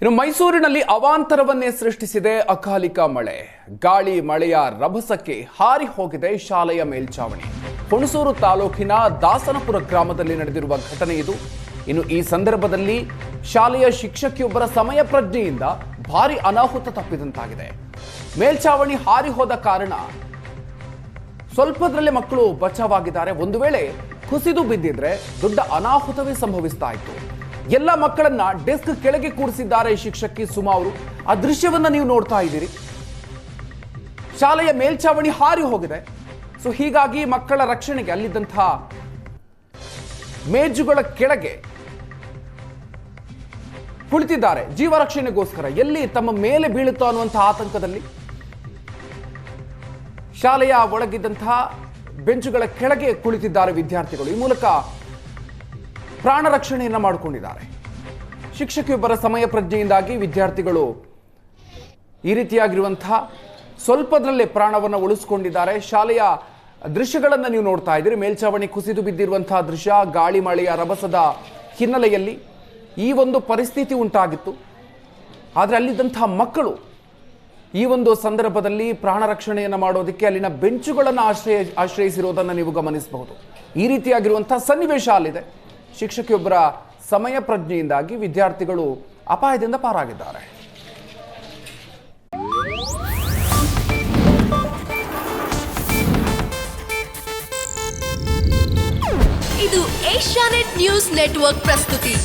ಇನ್ನು ಮೈಸೂರಿನಲ್ಲಿ ಅವಾಂತರವನ್ನೇ ಸೃಷ್ಟಿಸಿದೆ ಅಕಾಲಿಕ ಮಳೆ. ಗಾಳಿ ಮಳೆಯ ರಭಸಕ್ಕೆ ಹಾರಿ ಹೋಗಿದೆ ಶಾಲೆಯ ಮೇಲ್ಚಾವಣಿ. ಹುಣಸೂರು ತಾಲೂಕಿನ ದಾಸನಪುರ ಗ್ರಾಮದಲ್ಲಿ ನಡೆದಿರುವ ಘಟನೆ ಇದು. ಇನ್ನು ಈ ಸಂದರ್ಭದಲ್ಲಿ ಶಾಲೆಯ ಶಿಕ್ಷಕಿಯೊಬ್ಬರ ಸಮಯ ಪ್ರಜ್ಞೆಯಿಂದ ಭಾರಿ ಅನಾಹುತ ತಪ್ಪಿದಂತಾಗಿದೆ. ಮೇಲ್ಚಾವಣಿ ಹಾರಿ ಹೋದ ಕಾರಣ ಸ್ವಲ್ಪದರಲ್ಲೇ ಮಕ್ಕಳು ಬಚಾವಾಗಿದ್ದಾರೆ. ಒಂದು ವೇಳೆ ಕುಸಿದು ಬಿದ್ದಿದ್ರೆ ದೊಡ್ಡ ಅನಾಹುತವೇ ಸಂಭವಿಸ್ತಾ ಇತ್ತು. ಎಲ್ಲ ಮಕ್ಕಳನ್ನ ಡೆಸ್ಕ್ ಕೆಳಗೆ ಕೂರಿಸಿದ್ದಾರೆ ಶಿಕ್ಷಕಿ ಸುಮಾ ಅವರು. ಆ ದೃಶ್ಯವನ್ನ ನೀವು ನೋಡ್ತಾ ಇದ್ದೀರಿ. ಶಾಲೆಯ ಮೇಲ್ಚಾವಣಿ ಹಾರಿ ಹೋಗಿದೆ. ಸೊ ಹೀಗಾಗಿ ಮಕ್ಕಳ ರಕ್ಷಣೆಗೆ ಅಲ್ಲಿದ್ದಂತಹ ಮೇಜುಗಳ ಕೆಳಗೆ ಕುಳಿತಿದ್ದಾರೆ ಜೀವ ರಕ್ಷಣೆಗೋಸ್ಕರ. ಎಲ್ಲಿ ತಮ್ಮ ಮೇಲೆ ಬೀಳುತ್ತೋ ಅನ್ನುವಂತಹ ಆತಂಕದಲ್ಲಿ ಶಾಲೆಯ ಒಳಗಿದ್ದಂತಹ ಬೆಂಚುಗಳ ಕೆಳಗೆ ಕುಳಿತಿದ್ದಾರೆ ವಿದ್ಯಾರ್ಥಿಗಳು. ಈ ಮೂಲಕ ಪ್ರಾಣ ರಕ್ಷಣೆಯನ್ನ ಮಾಡಿಕೊಂಡಿದ್ದಾರೆ. ಶಿಕ್ಷಕಿಯೊಬ್ಬರ ಸಮಯ ಪ್ರಜ್ಞೆಯಿಂದಾಗಿ ವಿದ್ಯಾರ್ಥಿಗಳು ಈ ರೀತಿಯಾಗಿರುವಂತಹ ಸ್ವಲ್ಪದರಲ್ಲೇ ಪ್ರಾಣವನ್ನು ಉಳಿಸಿಕೊಂಡಿದ್ದಾರೆ. ಶಾಲೆಯ ದೃಶ್ಯಗಳನ್ನು ನೀವು ನೋಡ್ತಾ ಇದ್ದೀರಿ. ಮೇಲ್ಚಾವಣಿ ಕುಸಿದು ಬಿದ್ದಿರುವಂತಹ ದೃಶ್ಯ, ಗಾಳಿ ಮಳೆಯ ರಭಸದ ಹಿನ್ನೆಲೆಯಲ್ಲಿ ಈ ಒಂದು ಪರಿಸ್ಥಿತಿ ಉಂಟಾಗಿತ್ತು. ಆದರೆ ಅಲ್ಲಿದ್ದಂತಹ ಮಕ್ಕಳು ಈ ಒಂದು ಸಂದರ್ಭದಲ್ಲಿ ಪ್ರಾಣ ರಕ್ಷಣೆಯನ್ನು ಮಾಡೋದಕ್ಕೆ ಅಲ್ಲಿನ ಬೆಂಚುಗಳನ್ನು ಆಶ್ರಯಿಸಿರೋದನ್ನು ನೀವು ಗಮನಿಸಬಹುದು. ಈ ರೀತಿಯಾಗಿರುವಂತಹ ಸನ್ನಿವೇಶ ಅಲ್ಲಿದೆ. ಶಿಕ್ಷಕಿಯೊಬ್ಬರ ಸಮಯ ಪ್ರಜ್ಞೆಯಿಂದಾಗಿ ವಿದ್ಯಾರ್ಥಿಗಳು ಅಪಾಯದಿಂದ ಪಾರಾಗಿದ್ದಾರೆ. ಇದು ಏಷ್ಯಾನೆಟ್ ನ್ಯೂಸ್ ನೆಟ್ವರ್ಕ್ ಪ್ರಸ್ತುತಿ.